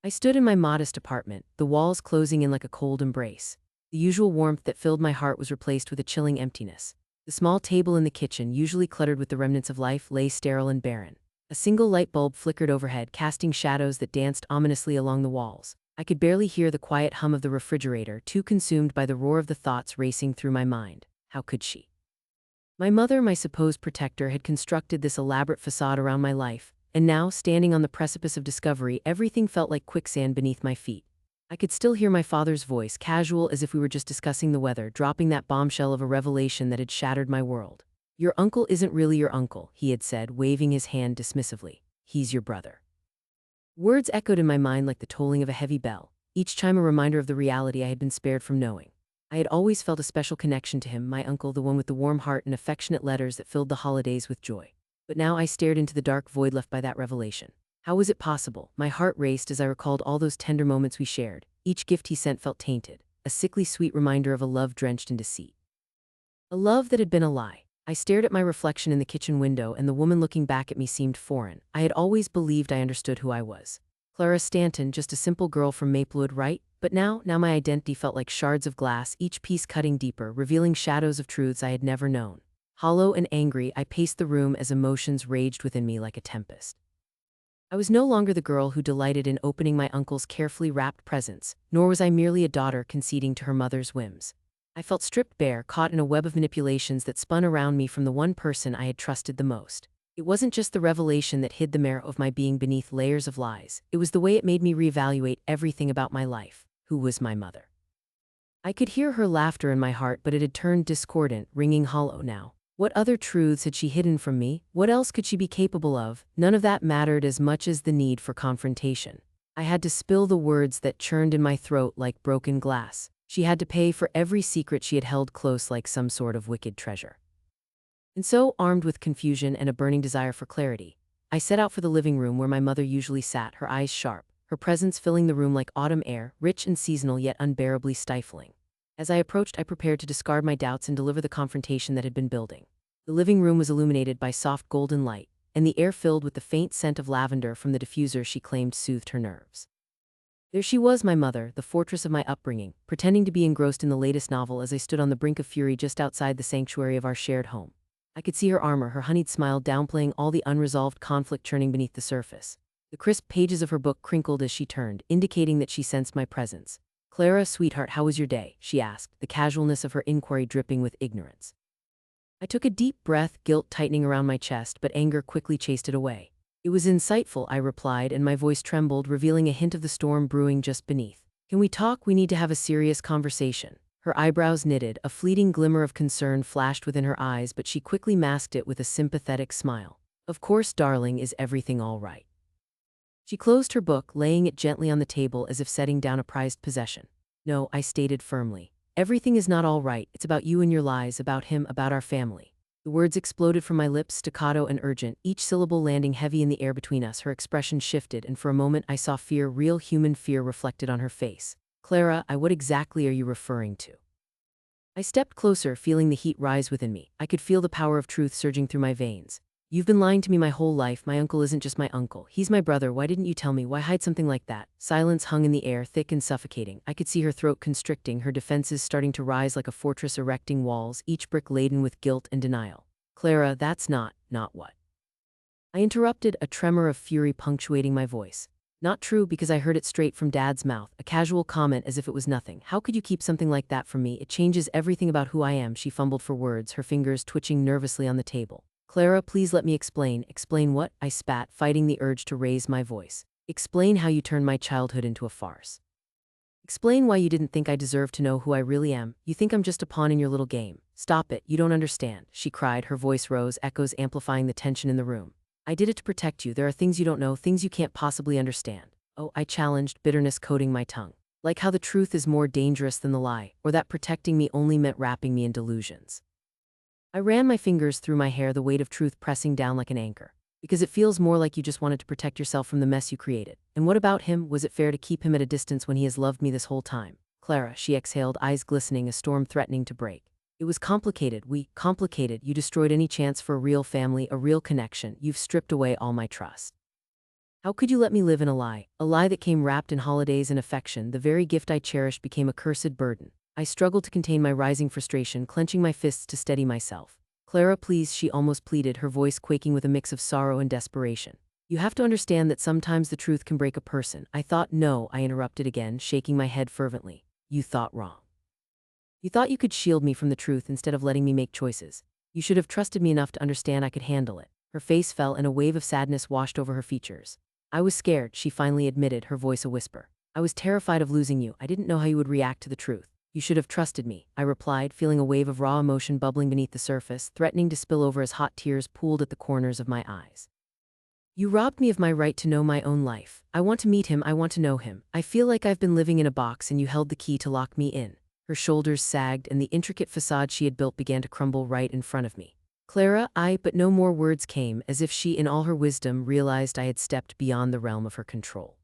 I stood in my modest apartment, the walls closing in like a cold embrace. The usual warmth that filled my heart was replaced with a chilling emptiness. The small table in the kitchen, usually cluttered with the remnants of life, lay sterile and barren. A single light bulb flickered overhead, casting shadows that danced ominously along the walls. I could barely hear the quiet hum of the refrigerator, too consumed by the roar of the thoughts racing through my mind. How could she? My mother, my supposed protector, had constructed this elaborate facade around my life, and now, standing on the precipice of discovery, everything felt like quicksand beneath my feet. I could still hear my father's voice, casual as if we were just discussing the weather, dropping that bombshell of a revelation that had shattered my world. "Your uncle isn't really your uncle," he had said, waving his hand dismissively. "He's your brother." Words echoed in my mind like the tolling of a heavy bell, each chime a reminder of the reality I had been spared from knowing. I had always felt a special connection to him, my uncle, the one with the warm heart and affectionate letters that filled the holidays with joy. But now I stared into the dark void left by that revelation. How was it possible? My heart raced as I recalled all those tender moments we shared. Each gift he sent felt tainted, a sickly sweet reminder of a love drenched in deceit. A love that had been a lie. I stared at my reflection in the kitchen window, and the woman looking back at me seemed foreign. I had always believed I understood who I was. Clara Stanton, just a simple girl from Maplewood, right? But now my identity felt like shards of glass, each piece cutting deeper, revealing shadows of truths I had never known. Hollow and angry, I paced the room as emotions raged within me like a tempest. I was no longer the girl who delighted in opening my uncle's carefully wrapped presents, nor was I merely a daughter conceding to her mother's whims. I felt stripped bare, caught in a web of manipulations that spun around me from the one person I had trusted the most. It wasn't just the revelation that hid the marrow of my being beneath layers of lies. It was the way it made me reevaluate everything about my life. Who was my mother? I could hear her laughter in my heart, but it had turned discordant, ringing hollow now. What other truths had she hidden from me? What else could she be capable of? None of that mattered as much as the need for confrontation. I had to spill the words that churned in my throat like broken glass. She had to pay for every secret she had held close like some sort of wicked treasure. And so, armed with confusion and a burning desire for clarity, I set out for the living room where my mother usually sat, her eyes sharp, her presence filling the room like autumn air, rich and seasonal yet unbearably stifling. As I approached, I prepared to discard my doubts and deliver the confrontation that had been building. The living room was illuminated by soft golden light, and the air filled with the faint scent of lavender from the diffuser she claimed soothed her nerves. There she was, my mother, the fortress of my upbringing, pretending to be engrossed in the latest novel as I stood on the brink of fury just outside the sanctuary of our shared home. I could see her armor, her honeyed smile downplaying all the unresolved conflict churning beneath the surface. The crisp pages of her book crinkled as she turned, indicating that she sensed my presence. "Clara, sweetheart, how was your day?" she asked, the casualness of her inquiry dripping with ignorance. I took a deep breath, guilt tightening around my chest, but anger quickly chased it away. "It was insightful," I replied, and my voice trembled, revealing a hint of the storm brewing just beneath. "Can we talk? We need to have a serious conversation." Her eyebrows knitted, a fleeting glimmer of concern flashed within her eyes, but she quickly masked it with a sympathetic smile. "Of course, darling, is everything all right?" She closed her book, laying it gently on the table as if setting down a prized possession. "No," I stated firmly. "Everything is not all right. It's about you and your lies, about him, about our family." The words exploded from my lips, staccato and urgent, each syllable landing heavy in the air between us. Her expression shifted, and for a moment I saw fear, real human fear, reflected on her face. "Clara, what exactly are you referring to?" I stepped closer, feeling the heat rise within me. I could feel the power of truth surging through my veins. "You've been lying to me my whole life. My uncle isn't just my uncle. He's my brother. Why didn't you tell me? Why hide something like that?" Silence hung in the air, thick and suffocating. I could see her throat constricting, her defenses starting to rise like a fortress erecting walls, each brick laden with guilt and denial. "Clara, that's not what?" I interrupted, a tremor of fury punctuating my voice. "Not true," because I heard it straight from Dad's mouth, a casual comment as if it was nothing. "How could you keep something like that from me? It changes everything about who I am." She fumbled for words, her fingers twitching nervously on the table. "Clara, please let me explain." "Explain what?" I spat, fighting the urge to raise my voice. "Explain how you turned my childhood into a farce. Explain why you didn't think I deserved to know who I really am. You think I'm just a pawn in your little game. Stop it, you don't understand," she cried, her voice rose, echoes amplifying the tension in the room. "I did it to protect you. There are things you don't know, things you can't possibly understand." "Oh," I challenged, bitterness coating my tongue. "Like how the truth is more dangerous than the lie, or that protecting me only meant wrapping me in delusions." I ran my fingers through my hair, the weight of truth pressing down like an anchor. "Because it feels more like you just wanted to protect yourself from the mess you created. And what about him? Was it fair to keep him at a distance when he has loved me this whole time?" "Clara," she exhaled, eyes glistening, a storm threatening to break. "It was complicated. Complicated. You destroyed any chance for a real family, a real connection. You've stripped away all my trust." How could you let me live in a lie? A lie that came wrapped in holidays and affection, the very gift I cherished became a cursed burden. I struggled to contain my rising frustration, clenching my fists to steady myself. Clara, please, she almost pleaded, her voice quaking with a mix of sorrow and desperation. You have to understand that sometimes the truth can break a person. I thought, no, I interrupted again, shaking my head fervently. You thought wrong. You thought you could shield me from the truth instead of letting me make choices. You should have trusted me enough to understand I could handle it. Her face fell and a wave of sadness washed over her features. I was scared, she finally admitted, her voice a whisper. I was terrified of losing you. I didn't know how you would react to the truth. You should have trusted me, I replied, feeling a wave of raw emotion bubbling beneath the surface, threatening to spill over as hot tears pooled at the corners of my eyes. You robbed me of my right to know my own life. I want to meet him, I want to know him. I feel like I've been living in a box and you held the key to lock me in. Her shoulders sagged and the intricate facade she had built began to crumble right in front of me. Clara, but no more words came, as if she, in all her wisdom, realized I had stepped beyond the realm of her control.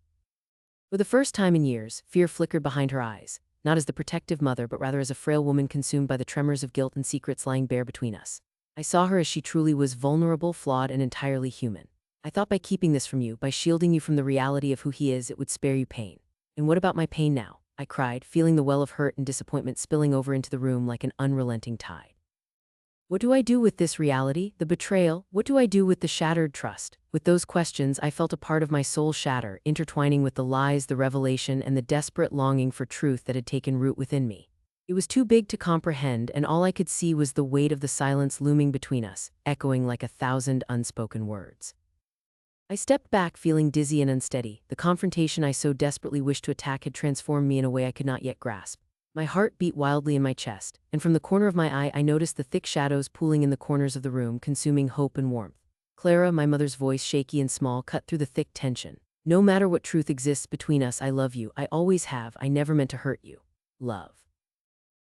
For the first time in years, fear flickered behind her eyes, not as the protective mother, but rather as a frail woman consumed by the tremors of guilt and secrets lying bare between us. I saw her as she truly was, vulnerable, flawed, and entirely human. I thought by keeping this from you, by shielding you from the reality of who he is, it would spare you pain. And what about my pain now? I cried, feeling the well of hurt and disappointment spilling over into the room like an unrelenting tide. What do I do with this reality, the betrayal? What do I do with the shattered trust? With those questions, I felt a part of my soul shatter, intertwining with the lies, the revelation, and the desperate longing for truth that had taken root within me. It was too big to comprehend, and all I could see was the weight of the silence looming between us, echoing like 1,000 unspoken words. I stepped back, feeling dizzy and unsteady. The confrontation I so desperately wished to attack had transformed me in a way I could not yet grasp. My heart beat wildly in my chest, and from the corner of my eye I noticed the thick shadows pooling in the corners of the room, consuming hope and warmth. Clara, my mother's voice, shaky and small, cut through the thick tension. No matter what truth exists between us, I love you. I always have. I never meant to hurt you. Love.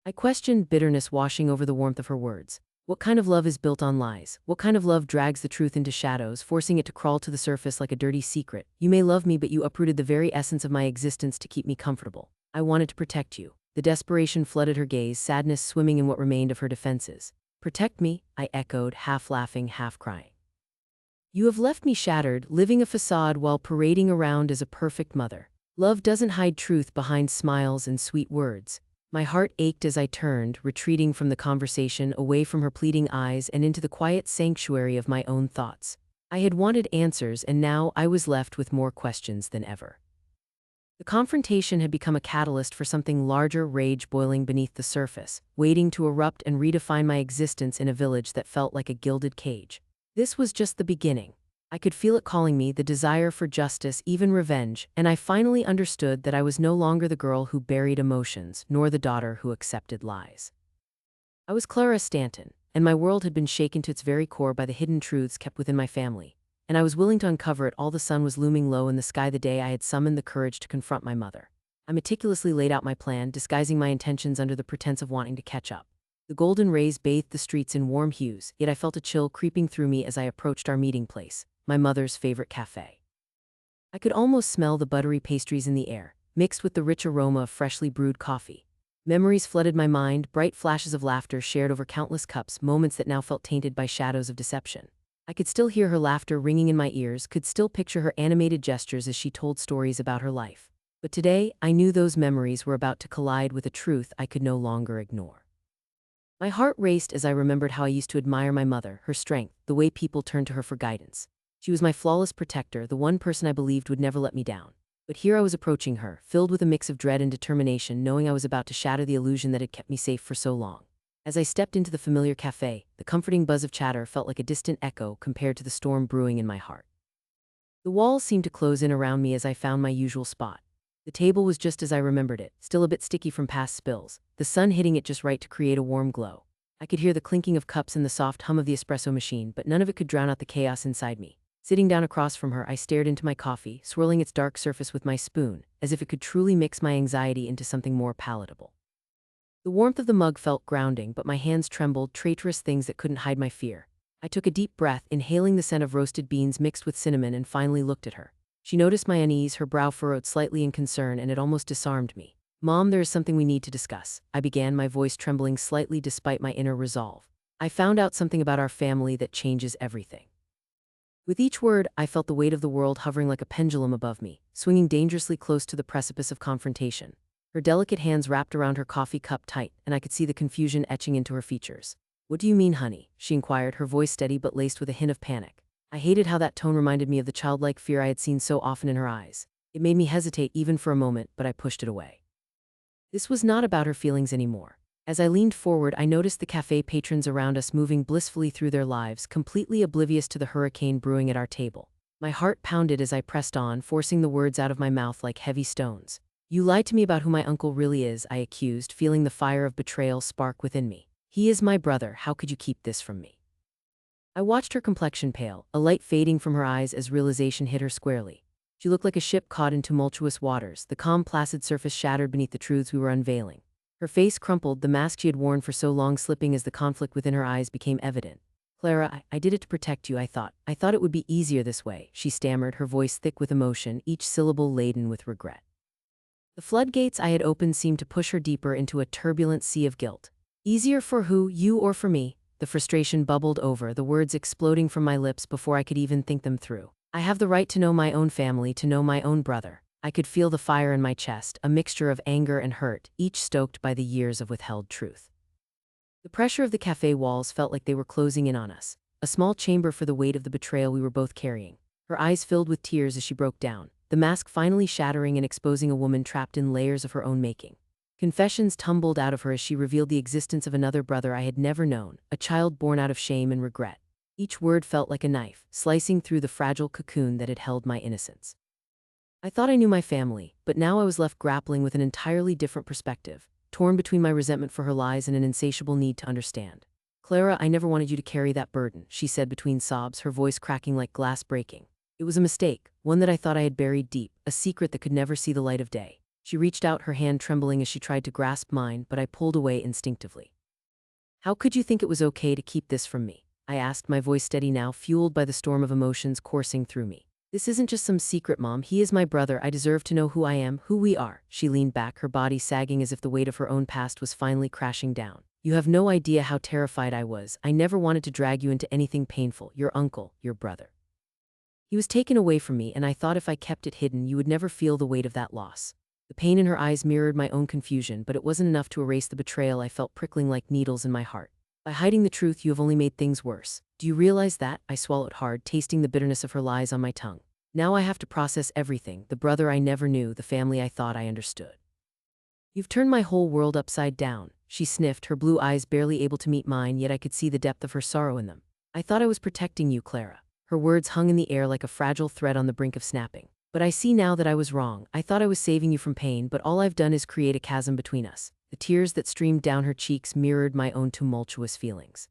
I questioned, bitterness washing over the warmth of her words. What kind of love is built on lies? What kind of love drags the truth into shadows, forcing it to crawl to the surface like a dirty secret? You may love me, but you uprooted the very essence of my existence to keep me comfortable. I wanted to protect you. The desperation flooded her gaze, sadness swimming in what remained of her defenses. Protect me, I echoed, half laughing, half crying. You have left me shattered, living a facade while parading around as a perfect mother. Love doesn't hide truth behind smiles and sweet words. My heart ached as I turned, retreating from the conversation, away from her pleading eyes and into the quiet sanctuary of my own thoughts. I had wanted answers, and now I was left with more questions than ever. The confrontation had become a catalyst for something larger, rage boiling beneath the surface, waiting to erupt and redefine my existence in a village that felt like a gilded cage. This was just the beginning. I could feel it calling me, the desire for justice, even revenge, and I finally understood that I was no longer the girl who buried emotions, nor the daughter who accepted lies. I was Clara Stanton, and my world had been shaken to its very core by the hidden truths kept within my family. And I was willing to uncover it. All the sun was looming low in the sky the day I had summoned the courage to confront my mother. I meticulously laid out my plan, disguising my intentions under the pretense of wanting to catch up. The golden rays bathed the streets in warm hues, yet I felt a chill creeping through me as I approached our meeting place, my mother's favorite cafe. I could almost smell the buttery pastries in the air, mixed with the rich aroma of freshly brewed coffee. Memories flooded my mind, bright flashes of laughter shared over countless cups, moments that now felt tainted by shadows of deception. I could still hear her laughter ringing in my ears, could still picture her animated gestures as she told stories about her life. But today, I knew those memories were about to collide with a truth I could no longer ignore. My heart raced as I remembered how I used to admire my mother, her strength, the way people turned to her for guidance. She was my flawless protector, the one person I believed would never let me down. But here I was approaching her, filled with a mix of dread and determination, knowing I was about to shatter the illusion that had kept me safe for so long. As I stepped into the familiar cafe, the comforting buzz of chatter felt like a distant echo compared to the storm brewing in my heart. The walls seemed to close in around me as I found my usual spot. The table was just as I remembered it, still a bit sticky from past spills, the sun hitting it just right to create a warm glow. I could hear the clinking of cups and the soft hum of the espresso machine, but none of it could drown out the chaos inside me. Sitting down across from her, I stared into my coffee, swirling its dark surface with my spoon, as if it could truly mix my anxiety into something more palatable. The warmth of the mug felt grounding, but my hands trembled, traitorous things that couldn't hide my fear. I took a deep breath, inhaling the scent of roasted beans mixed with cinnamon, and finally looked at her. She noticed my unease, her brow furrowed slightly in concern, and it almost disarmed me. Mom, there is something we need to discuss, I began, my voice trembling slightly despite my inner resolve. I found out something about our family that changes everything. With each word, I felt the weight of the world hovering like a pendulum above me, swinging dangerously close to the precipice of confrontation. Her delicate hands wrapped around her coffee cup tight, and I could see the confusion etching into her features. "What do you mean, honey?" she inquired, her voice steady but laced with a hint of panic. I hated how that tone reminded me of the childlike fear I had seen so often in her eyes. It made me hesitate even for a moment, but I pushed it away. This was not about her feelings anymore. As I leaned forward, I noticed the cafe patrons around us moving blissfully through their lives, completely oblivious to the hurricane brewing at our table. My heart pounded as I pressed on, forcing the words out of my mouth like heavy stones. "You lied to me about who my uncle really is," I accused, feeling the fire of betrayal spark within me. "He is my brother. How could you keep this from me?" I watched her complexion pale, a light fading from her eyes as realization hit her squarely. She looked like a ship caught in tumultuous waters, the calm, placid surface shattered beneath the truths we were unveiling. Her face crumpled, the mask she had worn for so long slipping as the conflict within her eyes became evident. "Clara, I did it to protect you, I thought. I thought it would be easier this way," she stammered, her voice thick with emotion, each syllable laden with regret. The floodgates I had opened seemed to push her deeper into a turbulent sea of guilt. "Easier for who, you or for me?" The frustration bubbled over, the words exploding from my lips before I could even think them through. "I have the right to know my own family, to know my own brother." I could feel the fire in my chest, a mixture of anger and hurt, each stoked by the years of withheld truth. The pressure of the cafe walls felt like they were closing in on us, a small chamber for the weight of the betrayal we were both carrying. Her eyes filled with tears as she broke down, the mask finally shattering and exposing a woman trapped in layers of her own making. Confessions tumbled out of her as she revealed the existence of another brother I had never known, a child born out of shame and regret. Each word felt like a knife, slicing through the fragile cocoon that had held my innocence. I thought I knew my family, but now I was left grappling with an entirely different perspective, torn between my resentment for her lies and an insatiable need to understand. "Clara, I never wanted you to carry that burden," she said between sobs, her voice cracking like glass breaking. "It was a mistake, one that I thought I had buried deep, a secret that could never see the light of day." She reached out, her hand trembling as she tried to grasp mine, but I pulled away instinctively. "How could you think it was okay to keep this from me?" I asked, my voice steady now, fueled by the storm of emotions coursing through me. "This isn't just some secret, Mom. He is my brother. I deserve to know who I am, who we are." She leaned back, her body sagging as if the weight of her own past was finally crashing down. "You have no idea how terrified I was. I never wanted to drag you into anything painful. Your uncle, your brother. He was taken away from me, and I thought if I kept it hidden, you would never feel the weight of that loss." The pain in her eyes mirrored my own confusion, but it wasn't enough to erase the betrayal I felt prickling like needles in my heart. "By hiding the truth, you have only made things worse. Do you realize that?" I swallowed hard, tasting the bitterness of her lies on my tongue. "Now I have to process everything, the brother I never knew, the family I thought I understood. You've turned my whole world upside down." She sniffed, her blue eyes barely able to meet mine, yet I could see the depth of her sorrow in them. "I thought I was protecting you, Clara." Her words hung in the air like a fragile thread on the brink of snapping. "But I see now that I was wrong. I thought I was saving you from pain, but all I've done is create a chasm between us." The tears that streamed down her cheeks mirrored my own tumultuous feelings.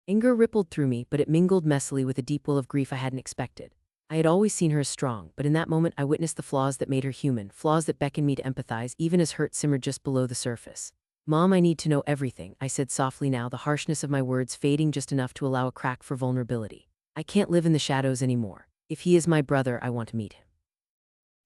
Anger rippled through me, but it mingled messily with a deep well of grief I hadn't expected. I had always seen her as strong, but in that moment I witnessed the flaws that made her human, flaws that beckoned me to empathize even as hurt simmered just below the surface. "Mom, I need to know everything," I said softly now, the harshness of my words fading just enough to allow a crack for vulnerability. "I can't live in the shadows anymore. If he is my brother, I want to meet him.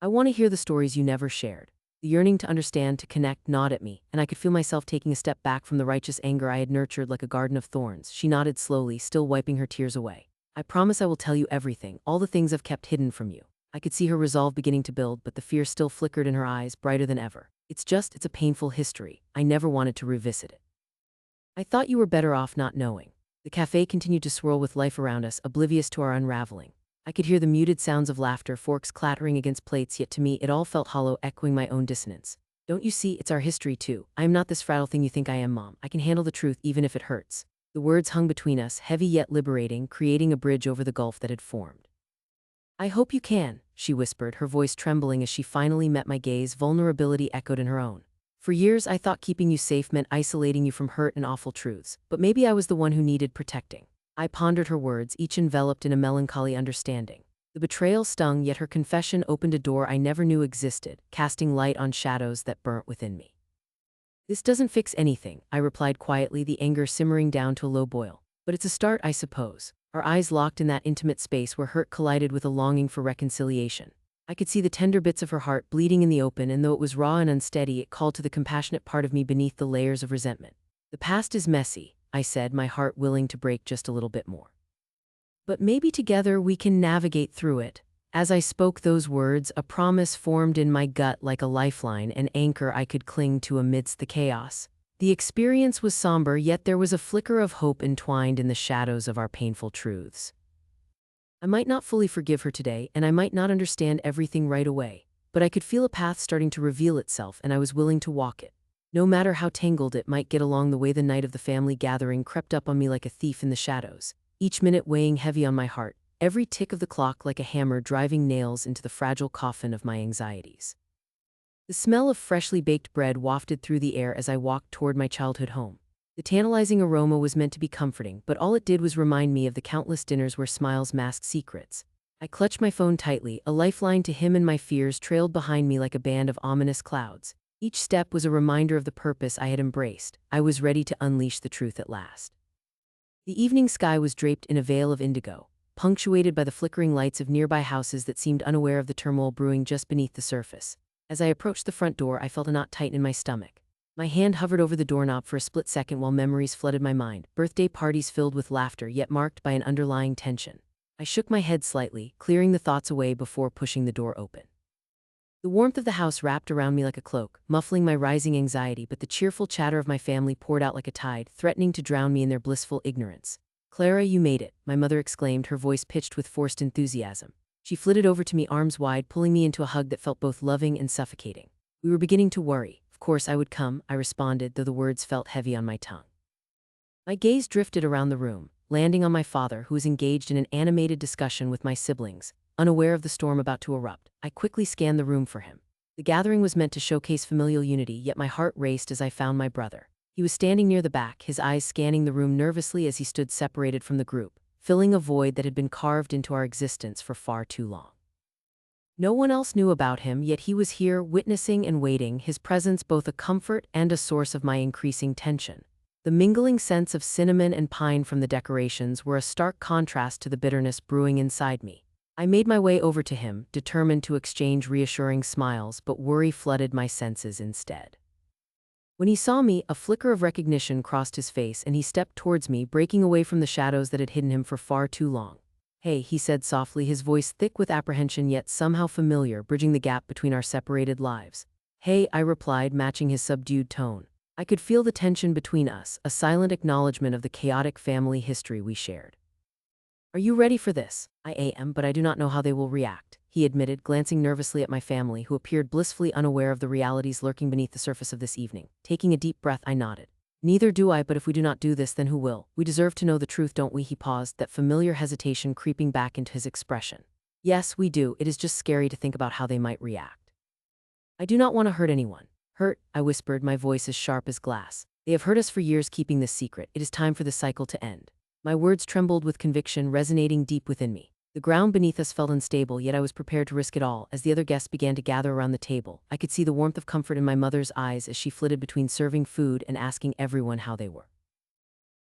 I want to hear the stories you never shared." The yearning to understand, to connect, gnawed at me, and I could feel myself taking a step back from the righteous anger I had nurtured like a garden of thorns. She nodded slowly, still wiping her tears away. "I promise I will tell you everything, all the things I've kept hidden from you." I could see her resolve beginning to build, but the fear still flickered in her eyes, brighter than ever. It's a painful history. I never wanted to revisit it. I thought you were better off not knowing." The cafe continued to swirl with life around us, oblivious to our unraveling. I could hear the muted sounds of laughter, forks clattering against plates, yet to me it all felt hollow, echoing my own dissonance. "Don't you see, it's our history too. I am not this fragile thing you think I am, Mom. I can handle the truth even if it hurts." The words hung between us, heavy yet liberating, creating a bridge over the gulf that had formed. "I hope you can," she whispered, her voice trembling as she finally met my gaze, vulnerability echoed in her own. "For years I thought keeping you safe meant isolating you from hurt and awful truths, but maybe I was the one who needed protecting." I pondered her words, each enveloped in a melancholy understanding. The betrayal stung, yet her confession opened a door I never knew existed, casting light on shadows that burnt within me. "This doesn't fix anything," I replied quietly, the anger simmering down to a low boil. "But it's a start, I suppose." Our eyes locked in that intimate space where hurt collided with a longing for reconciliation. I could see the tender bits of her heart bleeding in the open, and though it was raw and unsteady, it called to the compassionate part of me beneath the layers of resentment. "The past is messy," I said, my heart willing to break just a little bit more. But maybe together we can navigate through it. As I spoke those words, a promise formed in my gut like a lifeline, an anchor I could cling to amidst the chaos. The experience was somber, yet there was a flicker of hope entwined in the shadows of our painful truths. I might not fully forgive her today, and I might not understand everything right away, but I could feel a path starting to reveal itself, and I was willing to walk it. No matter how tangled it might get along the way, the night of the family gathering crept up on me like a thief in the shadows, each minute weighing heavy on my heart, every tick of the clock like a hammer driving nails into the fragile coffin of my anxieties. The smell of freshly baked bread wafted through the air as I walked toward my childhood home. The tantalizing aroma was meant to be comforting, but all it did was remind me of the countless dinners where smiles masked secrets. I clutched my phone tightly, a lifeline to him, and my fears trailed behind me like a band of ominous clouds. Each step was a reminder of the purpose I had embraced. I was ready to unleash the truth at last. The evening sky was draped in a veil of indigo, punctuated by the flickering lights of nearby houses that seemed unaware of the turmoil brewing just beneath the surface. As I approached the front door, I felt a knot tighten in my stomach. My hand hovered over the doorknob for a split second while memories flooded my mind, birthday parties filled with laughter yet marked by an underlying tension. I shook my head slightly, clearing the thoughts away before pushing the door open. The warmth of the house wrapped around me like a cloak, muffling my rising anxiety, but the cheerful chatter of my family poured out like a tide, threatening to drown me in their blissful ignorance. "Clara, you made it," my mother exclaimed, her voice pitched with forced enthusiasm. She flitted over to me, arms wide, pulling me into a hug that felt both loving and suffocating. We were beginning to worry. "Of course I would come," I responded, though the words felt heavy on my tongue. My gaze drifted around the room, landing on my father, who was engaged in an animated discussion with my siblings, unaware of the storm about to erupt. I quickly scanned the room for him. The gathering was meant to showcase familial unity, yet my heart raced as I found my brother. He was standing near the back, his eyes scanning the room nervously as he stood separated from the group, filling a void that had been carved into our existence for far too long. No one else knew about him, yet he was here, witnessing and waiting, his presence both a comfort and a source of my increasing tension. The mingling scents of cinnamon and pine from the decorations were a stark contrast to the bitterness brewing inside me. I made my way over to him, determined to exchange reassuring smiles, but worry flooded my senses instead. When he saw me, a flicker of recognition crossed his face, and he stepped towards me, breaking away from the shadows that had hidden him for far too long. "Hey," he said softly, his voice thick with apprehension yet somehow familiar, bridging the gap between our separated lives. "Hey," I replied, matching his subdued tone. I could feel the tension between us, a silent acknowledgement of the chaotic family history we shared. "Are you ready for this?" "I am, but I do not know how they will react," he admitted, glancing nervously at my family, who appeared blissfully unaware of the realities lurking beneath the surface of this evening. Taking a deep breath, I nodded. "Neither do I, but if we do not do this, then who will? We deserve to know the truth, don't we?" He paused, that familiar hesitation creeping back into his expression. "Yes, we do. It is just scary to think about how they might react." "I do not want to hurt anyone." "Hurt?" I whispered, my voice as sharp as glass. "They have hurt us for years keeping this secret. It is time for this cycle to end." My words trembled with conviction, resonating deep within me. The ground beneath us felt unstable, yet I was prepared to risk it all. As the other guests began to gather around the table, I could see the warmth of comfort in my mother's eyes as she flitted between serving food and asking everyone how they were.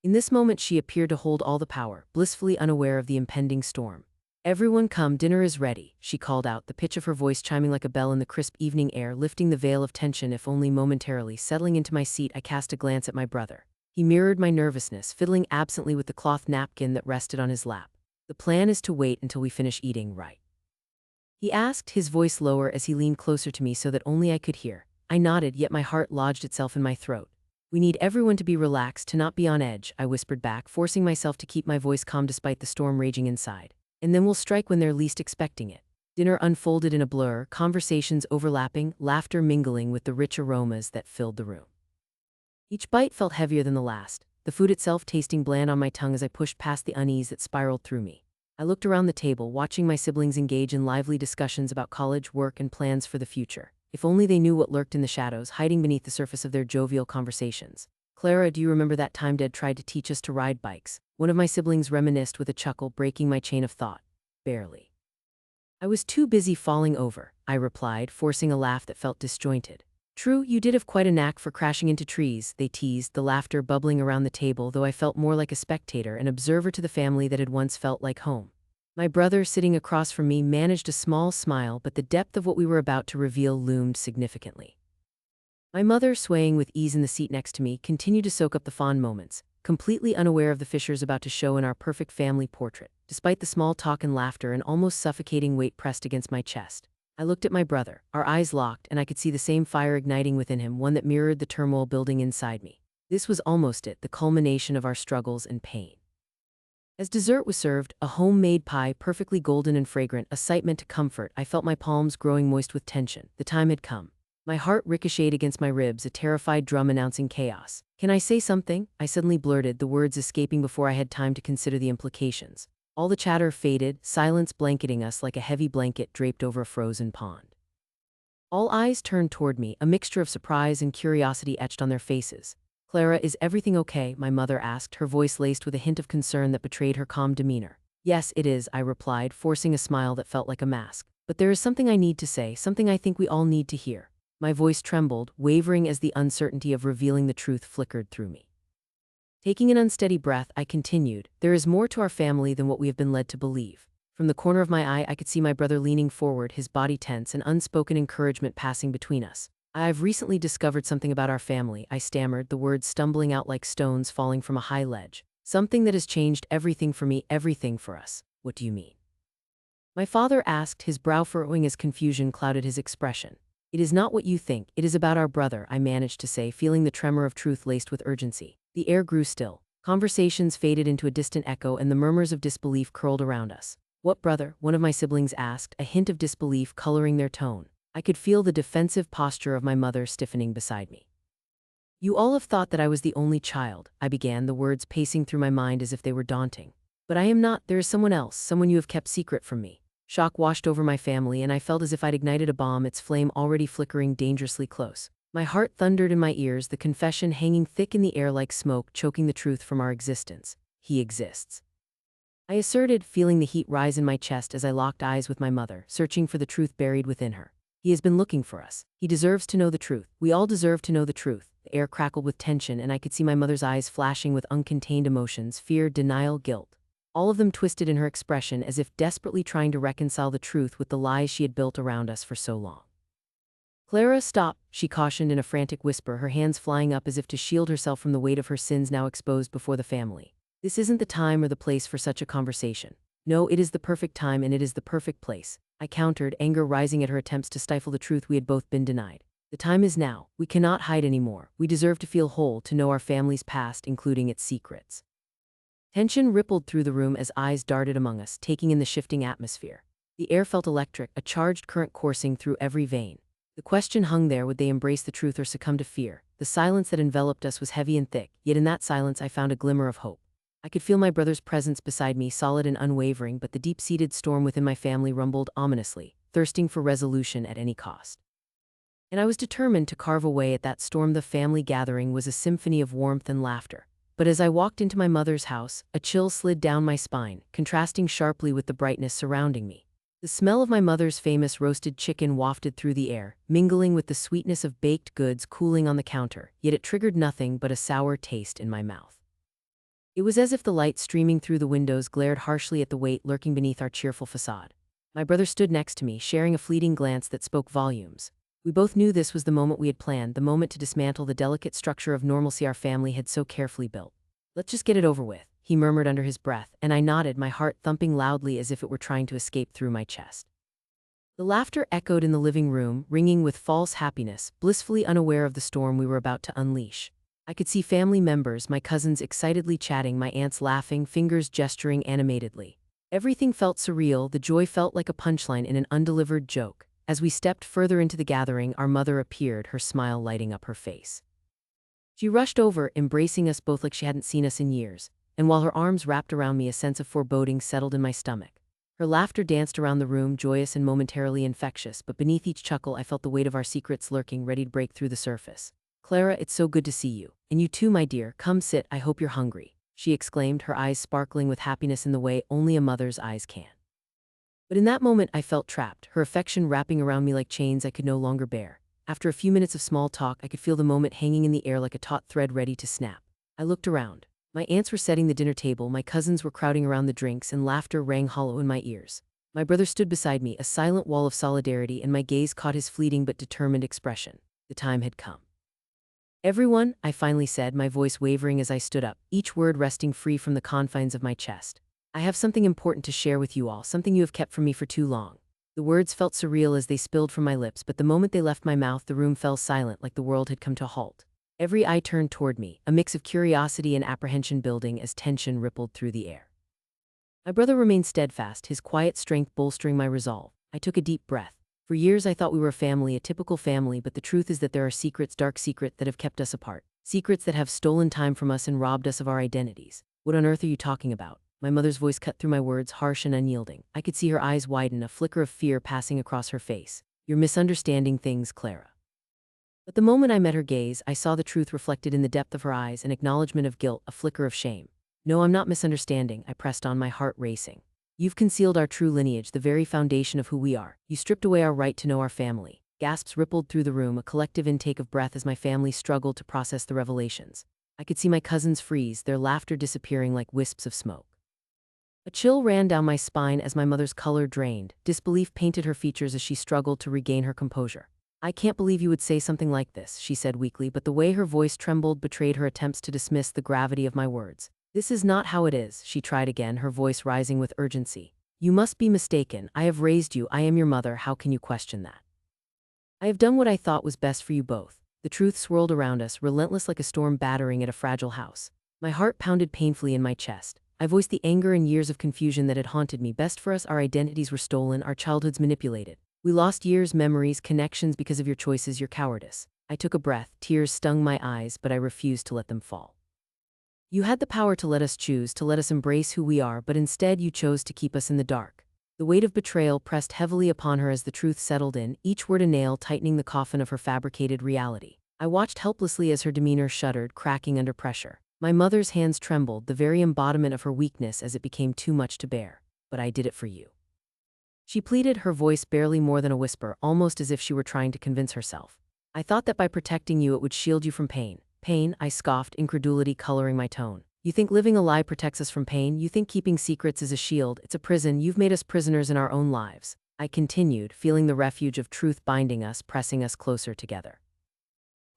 In this moment, she appeared to hold all the power, blissfully unaware of the impending storm. "Everyone come, dinner is ready," she called out, the pitch of her voice chiming like a bell in the crisp evening air, lifting the veil of tension if only momentarily. Settling into my seat, I cast a glance at my brother. He mirrored my nervousness, fiddling absently with the cloth napkin that rested on his lap. "The plan is to wait until we finish eating, right?" he asked, his voice lower as he leaned closer to me so that only I could hear. I nodded, yet my heart lodged itself in my throat. "We need everyone to be relaxed, to not be on edge," I whispered back, forcing myself to keep my voice calm despite the storm raging inside. "And then we'll strike when they're least expecting it." Dinner unfolded in a blur, conversations overlapping, laughter mingling with the rich aromas that filled the room. Each bite felt heavier than the last, the food itself tasting bland on my tongue as I pushed past the unease that spiraled through me. I looked around the table, watching my siblings engage in lively discussions about college, work, and plans for the future. If only they knew what lurked in the shadows, hiding beneath the surface of their jovial conversations. "Clara, do you remember that time Dad tried to teach us to ride bikes?" One of my siblings reminisced with a chuckle, breaking my chain of thought. "Barely. I was too busy falling over," I replied, forcing a laugh that felt disjointed. "True, you did have quite a knack for crashing into trees," they teased, the laughter bubbling around the table, though I felt more like a spectator, an observer to the family that had once felt like home. My brother, sitting across from me, managed a small smile, but the depth of what we were about to reveal loomed significantly. My mother, swaying with ease in the seat next to me, continued to soak up the fond moments, completely unaware of the fissures about to show in our perfect family portrait. Despite the small talk and laughter, an almost suffocating weight pressed against my chest. I looked at my brother, our eyes locked, and I could see the same fire igniting within him, one that mirrored the turmoil building inside me. This was almost it, the culmination of our struggles and pain. As dessert was served, a homemade pie, perfectly golden and fragrant, a sight meant to comfort, I felt my palms growing moist with tension. The time had come. My heart ricocheted against my ribs, a terrified drum announcing chaos. "Can I say something?" I suddenly blurted, the words escaping before I had time to consider the implications. All the chatter faded, silence blanketing us like a heavy blanket draped over a frozen pond. All eyes turned toward me, a mixture of surprise and curiosity etched on their faces. "Clara, is everything okay?" my mother asked, her voice laced with a hint of concern that betrayed her calm demeanor. "Yes, it is," I replied, forcing a smile that felt like a mask. "But there is something I need to say, something I think we all need to hear." My voice trembled, wavering as the uncertainty of revealing the truth flickered through me. Taking an unsteady breath, I continued, "There is more to our family than what we have been led to believe." From the corner of my eye, I could see my brother leaning forward, his body tense, an unspoken encouragement passing between us. "I've recently discovered something about our family," I stammered, the words stumbling out like stones falling from a high ledge. "Something that has changed everything for me, everything for us." "What do you mean?" my father asked, his brow furrowing as confusion clouded his expression. "It is not what you think, it is about our brother," I managed to say, feeling the tremor of truth laced with urgency. The air grew still. Conversations faded into a distant echo, and the murmurs of disbelief curled around us. "What brother?" one of my siblings asked, a hint of disbelief coloring their tone. I could feel the defensive posture of my mother stiffening beside me. "You all have thought that I was the only child," I began, the words pacing through my mind as if they were daunting. "But I am not. There is someone else, someone you have kept secret from me." Shock washed over my family, and I felt as if I'd ignited a bomb, its flame already flickering dangerously close. My heart thundered in my ears, the confession hanging thick in the air like smoke, choking the truth from our existence. "He exists," I asserted, feeling the heat rise in my chest as I locked eyes with my mother, searching for the truth buried within her. "He has been looking for us. He deserves to know the truth. We all deserve to know the truth." The air crackled with tension, and I could see my mother's eyes flashing with uncontained emotions, fear, denial, guilt. All of them twisted in her expression, as if desperately trying to reconcile the truth with the lies she had built around us for so long. "Clara, stop," she cautioned in a frantic whisper, her hands flying up as if to shield herself from the weight of her sins now exposed before the family. "This isn't the time or the place for such a conversation." "No, it is the perfect time, and it is the perfect place," I countered, anger rising at her attempts to stifle the truth we had both been denied. "The time is now. We cannot hide anymore. We deserve to feel whole, to know our family's past, including its secrets." Tension rippled through the room as eyes darted among us, taking in the shifting atmosphere. The air felt electric, a charged current coursing through every vein. The question hung there: would they embrace the truth or succumb to fear? The silence that enveloped us was heavy and thick, yet in that silence I found a glimmer of hope. I could feel my brother's presence beside me, solid and unwavering, but the deep-seated storm within my family rumbled ominously, thirsting for resolution at any cost. And I was determined to carve away at that storm. The family gathering was a symphony of warmth and laughter. But as I walked into my mother's house, a chill slid down my spine, contrasting sharply with the brightness surrounding me. The smell of my mother's famous roasted chicken wafted through the air, mingling with the sweetness of baked goods cooling on the counter, yet it triggered nothing but a sour taste in my mouth. It was as if the light streaming through the windows glared harshly at the weight lurking beneath our cheerful facade. My brother stood next to me, sharing a fleeting glance that spoke volumes. We both knew this was the moment we had planned, the moment to dismantle the delicate structure of normalcy our family had so carefully built. "Let's just get it over with," he murmured under his breath, and I nodded, my heart thumping loudly as if it were trying to escape through my chest. The laughter echoed in the living room, ringing with false happiness, blissfully unaware of the storm we were about to unleash. I could see family members, my cousins excitedly chatting, my aunts laughing, fingers gesturing animatedly. Everything felt surreal, the joy felt like a punchline in an undelivered joke. As we stepped further into the gathering, our mother appeared, her smile lighting up her face. She rushed over, embracing us both like she hadn't seen us in years, and while her arms wrapped around me, a sense of foreboding settled in my stomach. Her laughter danced around the room, joyous and momentarily infectious, but beneath each chuckle I felt the weight of our secrets lurking, ready to break through the surface. "Clara, it's so good to see you. And you too, my dear. Come sit, I hope you're hungry," she exclaimed, her eyes sparkling with happiness in the way only a mother's eyes can. But in that moment I felt trapped, her affection wrapping around me like chains I could no longer bear. After a few minutes of small talk, I could feel the moment hanging in the air like a taut thread ready to snap. I looked around. My aunts were setting the dinner table, my cousins were crowding around the drinks, and laughter rang hollow in my ears. My brother stood beside me, a silent wall of solidarity, and my gaze caught his fleeting but determined expression. The time had come. Everyone, I finally said, my voice wavering as I stood up, each word resting free from the confines of my chest. I have something important to share with you all, something you have kept from me for too long. The words felt surreal as they spilled from my lips, but the moment they left my mouth, the room fell silent like the world had come to a halt. Every eye turned toward me, a mix of curiosity and apprehension building as tension rippled through the air. My brother remained steadfast, his quiet strength bolstering my resolve. I took a deep breath. For years I thought we were a family, a typical family, but the truth is that there are secrets, dark secrets, that have kept us apart. Secrets that have stolen time from us and robbed us of our identities. What on earth are you talking about? My mother's voice cut through my words, harsh and unyielding. I could see her eyes widen, a flicker of fear passing across her face. You're misunderstanding things, Clara. But the moment I met her gaze, I saw the truth reflected in the depth of her eyes, an acknowledgement of guilt, a flicker of shame. No, I'm not misunderstanding, I pressed on, my heart racing. You've concealed our true lineage, the very foundation of who we are. You stripped away our right to know our family. Gasps rippled through the room, a collective intake of breath as my family struggled to process the revelations. I could see my cousins freeze, their laughter disappearing like wisps of smoke. A chill ran down my spine as my mother's color drained. Disbelief painted her features as she struggled to regain her composure. I can't believe you would say something like this, she said weakly, but the way her voice trembled betrayed her attempts to dismiss the gravity of my words. This is not how it is, she tried again, her voice rising with urgency. You must be mistaken. I have raised you. I am your mother. How can you question that? I have done what I thought was best for you both. The truth swirled around us, relentless like a storm battering at a fragile house. My heart pounded painfully in my chest. I voiced the anger and years of confusion that had haunted me. Best for us, our identities were stolen, our childhoods manipulated. We lost years, memories, connections because of your choices, your cowardice. I took a breath, tears stung my eyes, but I refused to let them fall. You had the power to let us choose, to let us embrace who we are, but instead you chose to keep us in the dark. The weight of betrayal pressed heavily upon her as the truth settled in, each word a nail tightening the coffin of her fabricated reality. I watched helplessly as her demeanor shuddered, cracking under pressure. My mother's hands trembled, the very embodiment of her weakness as it became too much to bear. But I did it for you. She pleaded, her voice barely more than a whisper, almost as if she were trying to convince herself. I thought that by protecting you it would shield you from pain. Pain, I scoffed, incredulity coloring my tone. You think living a lie protects us from pain? You think keeping secrets is a shield? It's a prison. You've made us prisoners in our own lives. I continued, feeling the refuge of truth binding us, pressing us closer together.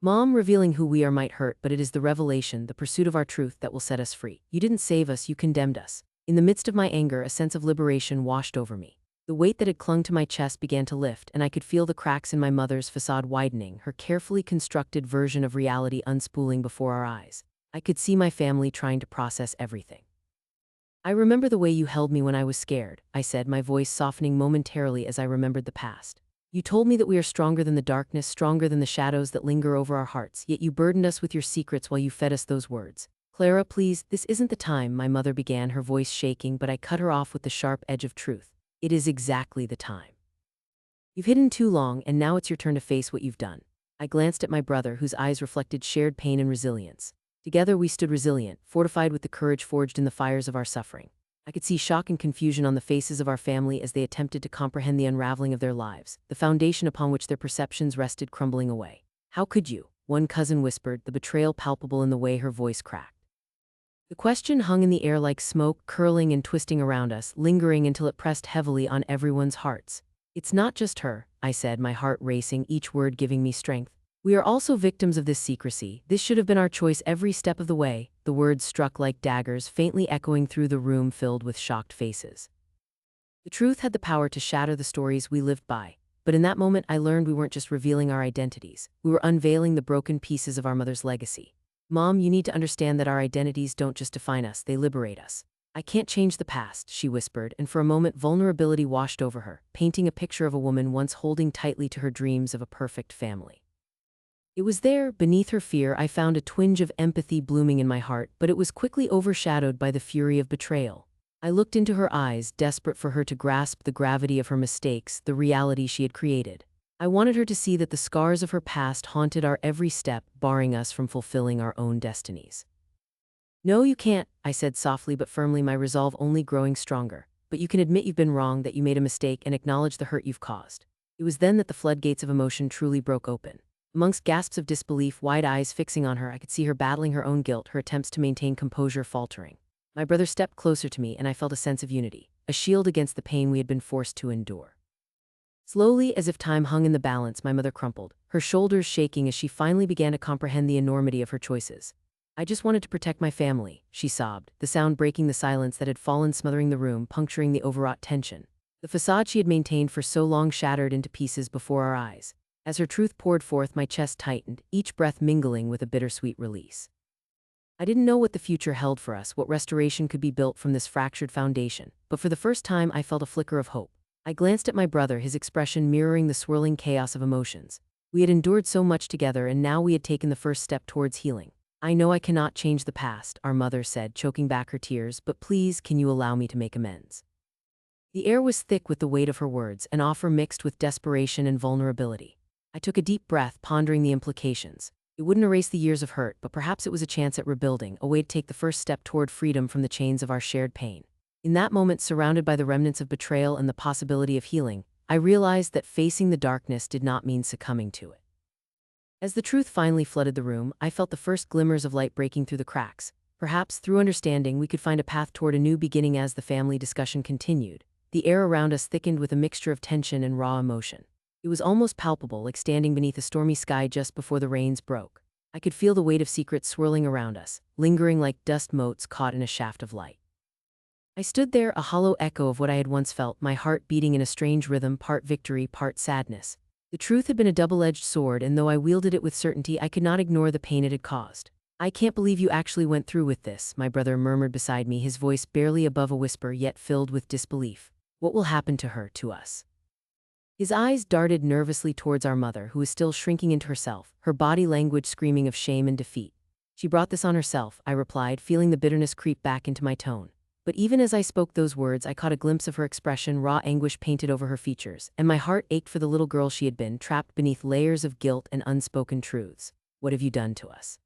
Mom, revealing who we are might hurt, but it is the revelation, the pursuit of our truth that will set us free. You didn't save us, you condemned us. In the midst of my anger, a sense of liberation washed over me. The weight that had clung to my chest began to lift, and I could feel the cracks in my mother's facade widening, her carefully constructed version of reality unspooling before our eyes. I could see my family trying to process everything. I remember the way you held me when I was scared, I said, my voice softening momentarily as I remembered the past. You told me that we are stronger than the darkness, stronger than the shadows that linger over our hearts, yet you burdened us with your secrets while you fed us those words. Clara, please, this isn't the time, my mother began, her voice shaking, but I cut her off with the sharp edge of truth. It is exactly the time. You've hidden too long, and now it's your turn to face what you've done. I glanced at my brother, whose eyes reflected shared pain and resilience. Together we stood resilient, fortified with the courage forged in the fires of our suffering. I could see shock and confusion on the faces of our family as they attempted to comprehend the unraveling of their lives, the foundation upon which their perceptions rested crumbling away. How could you? One cousin whispered, the betrayal palpable in the way her voice cracked. The question hung in the air like smoke, curling and twisting around us, lingering until it pressed heavily on everyone's hearts. It's not just her, I said, my heart racing, each word giving me strength. We are also victims of this secrecy. This should have been our choice every step of the way. The words struck like daggers, faintly echoing through the room filled with shocked faces. The truth had the power to shatter the stories we lived by. But in that moment I learned we weren't just revealing our identities. We were unveiling the broken pieces of our mother's legacy. Mom, you need to understand that our identities don't just define us, they liberate us. I can't change the past, she whispered, and for a moment vulnerability washed over her, painting a picture of a woman once holding tightly to her dreams of a perfect family. It was there, beneath her fear, I found a twinge of empathy blooming in my heart, but it was quickly overshadowed by the fury of betrayal. I looked into her eyes, desperate for her to grasp the gravity of her mistakes, the reality she had created. I wanted her to see that the scars of her past haunted our every step, barring us from fulfilling our own destinies. No, you can't, I said softly but firmly, my resolve only growing stronger. But you can admit you've been wrong, that you made a mistake, and acknowledge the hurt you've caused. It was then that the floodgates of emotion truly broke open. Amongst gasps of disbelief, wide eyes fixing on her, I could see her battling her own guilt, her attempts to maintain composure faltering. My brother stepped closer to me, and I felt a sense of unity, a shield against the pain we had been forced to endure. Slowly, as if time hung in the balance, my mother crumpled, her shoulders shaking as she finally began to comprehend the enormity of her choices. I just wanted to protect my family, she sobbed, the sound breaking the silence that had fallen, smothering the room, puncturing the overwrought tension. The facade she had maintained for so long shattered into pieces before our eyes. As her truth poured forth, my chest tightened, each breath mingling with a bittersweet release. I didn't know what the future held for us, what restoration could be built from this fractured foundation, but for the first time I felt a flicker of hope. I glanced at my brother, his expression mirroring the swirling chaos of emotions. We had endured so much together, and now we had taken the first step towards healing. I know I cannot change the past, our mother said, choking back her tears, but please, can you allow me to make amends? The air was thick with the weight of her words, an offer mixed with desperation and vulnerability. I took a deep breath, pondering the implications. It wouldn't erase the years of hurt, but perhaps it was a chance at rebuilding, a way to take the first step toward freedom from the chains of our shared pain. In that moment, surrounded by the remnants of betrayal and the possibility of healing, I realized that facing the darkness did not mean succumbing to it. As the truth finally flooded the room, I felt the first glimmers of light breaking through the cracks. Perhaps, through understanding, we could find a path toward a new beginning. As the family discussion continued, the air around us thickened with a mixture of tension and raw emotion. It was almost palpable, like standing beneath a stormy sky just before the rains broke. I could feel the weight of secrets swirling around us, lingering like dust motes caught in a shaft of light. I stood there, a hollow echo of what I had once felt, my heart beating in a strange rhythm, part victory, part sadness. The truth had been a double-edged sword, and though I wielded it with certainty, I could not ignore the pain it had caused. I can't believe you actually went through with this, my brother murmured beside me, his voice barely above a whisper, yet filled with disbelief. What will happen to her, to us? His eyes darted nervously towards our mother, who was still shrinking into herself, her body language screaming of shame and defeat. She brought this on herself, I replied, feeling the bitterness creep back into my tone. But even as I spoke those words, I caught a glimpse of her expression, raw anguish painted over her features, and my heart ached for the little girl she had been, trapped beneath layers of guilt and unspoken truths. What have you done to us?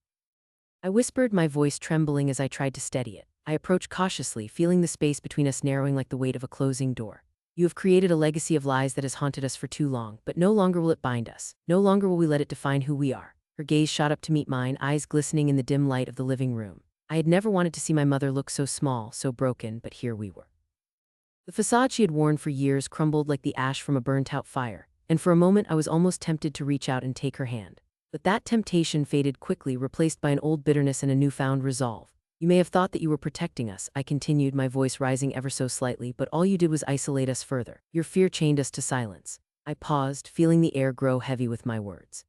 I whispered, my voice trembling as I tried to steady it. I approached cautiously, feeling the space between us narrowing like the weight of a closing door. You have created a legacy of lies that has haunted us for too long, but no longer will it bind us. No longer will we let it define who we are. Her gaze shot up to meet mine, eyes glistening in the dim light of the living room. I had never wanted to see my mother look so small, so broken, but here we were. The facade she had worn for years crumbled like the ash from a burnt-out fire, and for a moment I was almost tempted to reach out and take her hand. But that temptation faded quickly, replaced by an old bitterness and a newfound resolve. You may have thought that you were protecting us, I continued, my voice rising ever so slightly, but all you did was isolate us further. Your fear chained us to silence. I paused, feeling the air grow heavy with my words.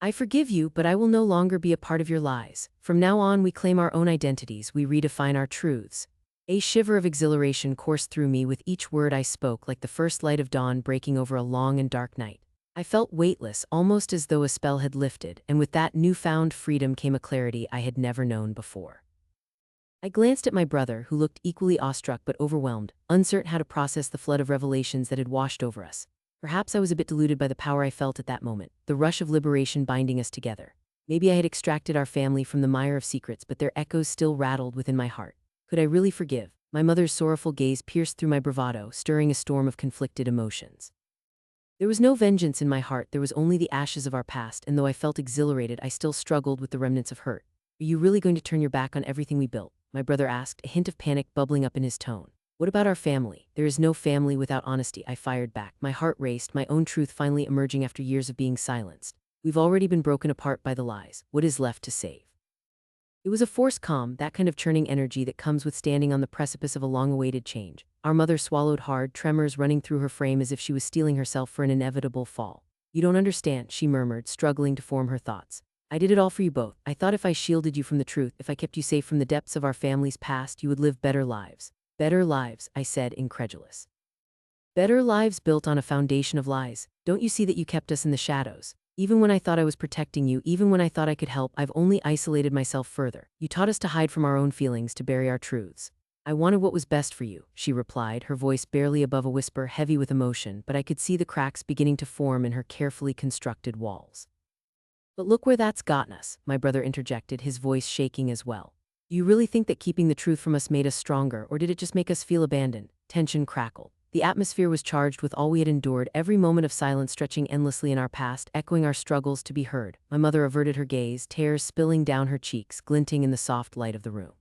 I forgive you, but I will no longer be a part of your lies. From now on, we claim our own identities, we redefine our truths. A shiver of exhilaration coursed through me with each word I spoke, like the first light of dawn breaking over a long and dark night. I felt weightless, almost as though a spell had lifted, and with that newfound freedom came a clarity I had never known before. I glanced at my brother, who looked equally awestruck but overwhelmed, uncertain how to process the flood of revelations that had washed over us. Perhaps I was a bit deluded by the power I felt at that moment, the rush of liberation binding us together. Maybe I had extracted our family from the mire of secrets, but their echoes still rattled within my heart. Could I really forgive? My mother's sorrowful gaze pierced through my bravado, stirring a storm of conflicted emotions. There was no vengeance in my heart, there was only the ashes of our past, and though I felt exhilarated, I still struggled with the remnants of hurt. Are you really going to turn your back on everything we built? My brother asked, a hint of panic bubbling up in his tone. What about our family? There is no family without honesty, I fired back. My heart raced, my own truth finally emerging after years of being silenced. We've already been broken apart by the lies. What is left to save? It was a forced calm, that kind of churning energy that comes with standing on the precipice of a long-awaited change. Our mother swallowed hard, tremors running through her frame as if she was steeling herself for an inevitable fall. You don't understand, she murmured, struggling to form her thoughts. I did it all for you both. I thought if I shielded you from the truth, if I kept you safe from the depths of our family's past, you would live better lives. Better lives, I said, incredulous. Better lives built on a foundation of lies. Don't you see that you kept us in the shadows? Even when I thought I was protecting you, even when I thought I could help, I've only isolated myself further. You taught us to hide from our own feelings, to bury our truths. I wanted what was best for you, she replied, her voice barely above a whisper, heavy with emotion, but I could see the cracks beginning to form in her carefully constructed walls. But look where that's gotten us, my brother interjected, his voice shaking as well. Do you really think that keeping the truth from us made us stronger, or did it just make us feel abandoned? Tension crackled. The atmosphere was charged with all we had endured, every moment of silence stretching endlessly in our past, echoing our struggles to be heard. My mother averted her gaze, tears spilling down her cheeks, glinting in the soft light of the room.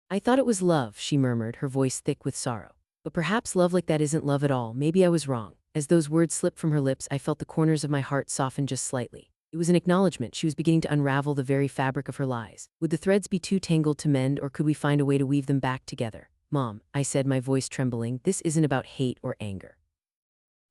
I thought it was love, she murmured, her voice thick with sorrow. But perhaps love like that isn't love at all. Maybe I was wrong. As those words slipped from her lips, I felt the corners of my heart soften just slightly. It was an acknowledgement she was beginning to unravel the very fabric of her lies. Would the threads be too tangled to mend, or could we find a way to weave them back together? Mom, I said, my voice trembling, this isn't about hate or anger.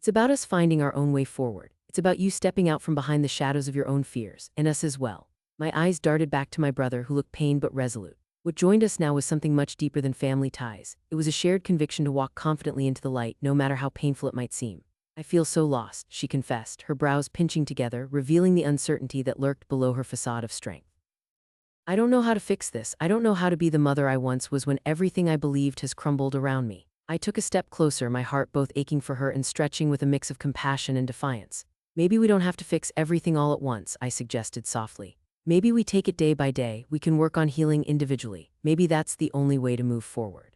It's about us finding our own way forward. It's about you stepping out from behind the shadows of your own fears, and us as well. My eyes darted back to my brother, who looked pained but resolute. What joined us now was something much deeper than family ties. It was a shared conviction to walk confidently into the light, no matter how painful it might seem. I feel so lost, she confessed, her brows pinching together, revealing the uncertainty that lurked below her facade of strength. I don't know how to fix this. I don't know how to be the mother I once was when everything I believed has crumbled around me. I took a step closer, my heart both aching for her and stretching with a mix of compassion and defiance. Maybe we don't have to fix everything all at once, I suggested softly. Maybe we take it day by day, we can work on healing individually. Maybe that's the only way to move forward.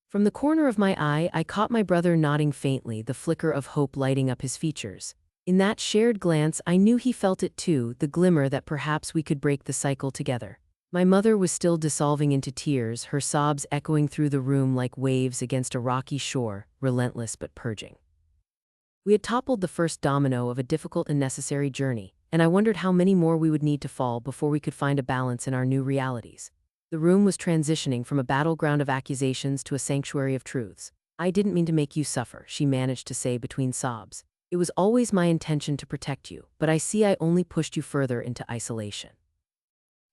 From the corner of my eye, I caught my brother nodding faintly, the flicker of hope lighting up his features. In that shared glance, I knew he felt it too, the glimmer that perhaps we could break the cycle together. My mother was still dissolving into tears, her sobs echoing through the room like waves against a rocky shore, relentless but purging. We had toppled the first domino of a difficult and necessary journey, and I wondered how many more we would need to fall before we could find a balance in our new realities. The room was transitioning from a battleground of accusations to a sanctuary of truths. I didn't mean to make you suffer, she managed to say between sobs. It was always my intention to protect you, but I see I only pushed you further into isolation.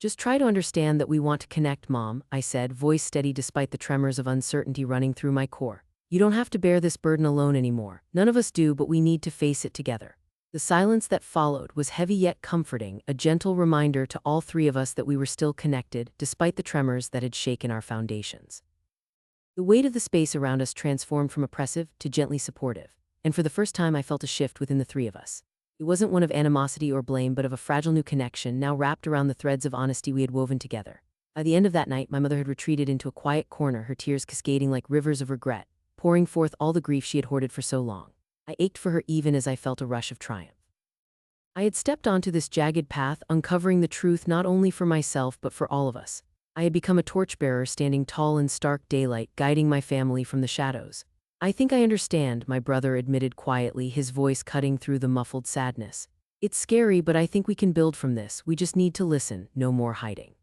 Just try to understand that we want to connect, Mom, I said, voice steady despite the tremors of uncertainty running through my core. You don't have to bear this burden alone anymore. None of us do, but we need to face it together. The silence that followed was heavy yet comforting, a gentle reminder to all three of us that we were still connected, despite the tremors that had shaken our foundations. The weight of the space around us transformed from oppressive to gently supportive, and for the first time I felt a shift within the three of us. It wasn't one of animosity or blame, but of a fragile new connection, now wrapped around the threads of honesty we had woven together. By the end of that night, my mother had retreated into a quiet corner, her tears cascading like rivers of regret, pouring forth all the grief she had hoarded for so long. I ached for her even as I felt a rush of triumph. I had stepped onto this jagged path, uncovering the truth not only for myself but for all of us. I had become a torchbearer, standing tall in stark daylight, guiding my family from the shadows. I think I understand, my brother admitted quietly, his voice cutting through the muffled sadness. It's scary, but I think we can build from this. We just need to listen, no more hiding.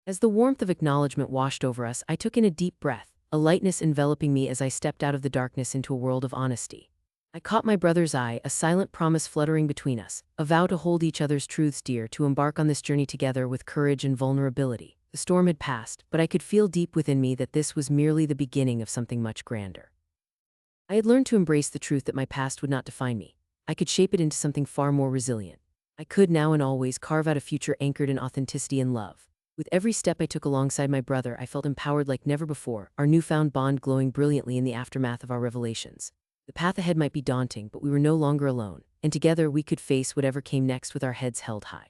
As the warmth of acknowledgement washed over us, I took in a deep breath, a lightness enveloping me as I stepped out of the darkness into a world of honesty. I caught my brother's eye, a silent promise fluttering between us, a vow to hold each other's truths dear, to embark on this journey together with courage and vulnerability. The storm had passed, but I could feel deep within me that this was merely the beginning of something much grander. I had learned to embrace the truth that my past would not define me. I could shape it into something far more resilient. I could now and always carve out a future anchored in authenticity and love. With every step I took alongside my brother, I felt empowered like never before, our newfound bond glowing brilliantly in the aftermath of our revelations. The path ahead might be daunting, but we were no longer alone, and together we could face whatever came next with our heads held high.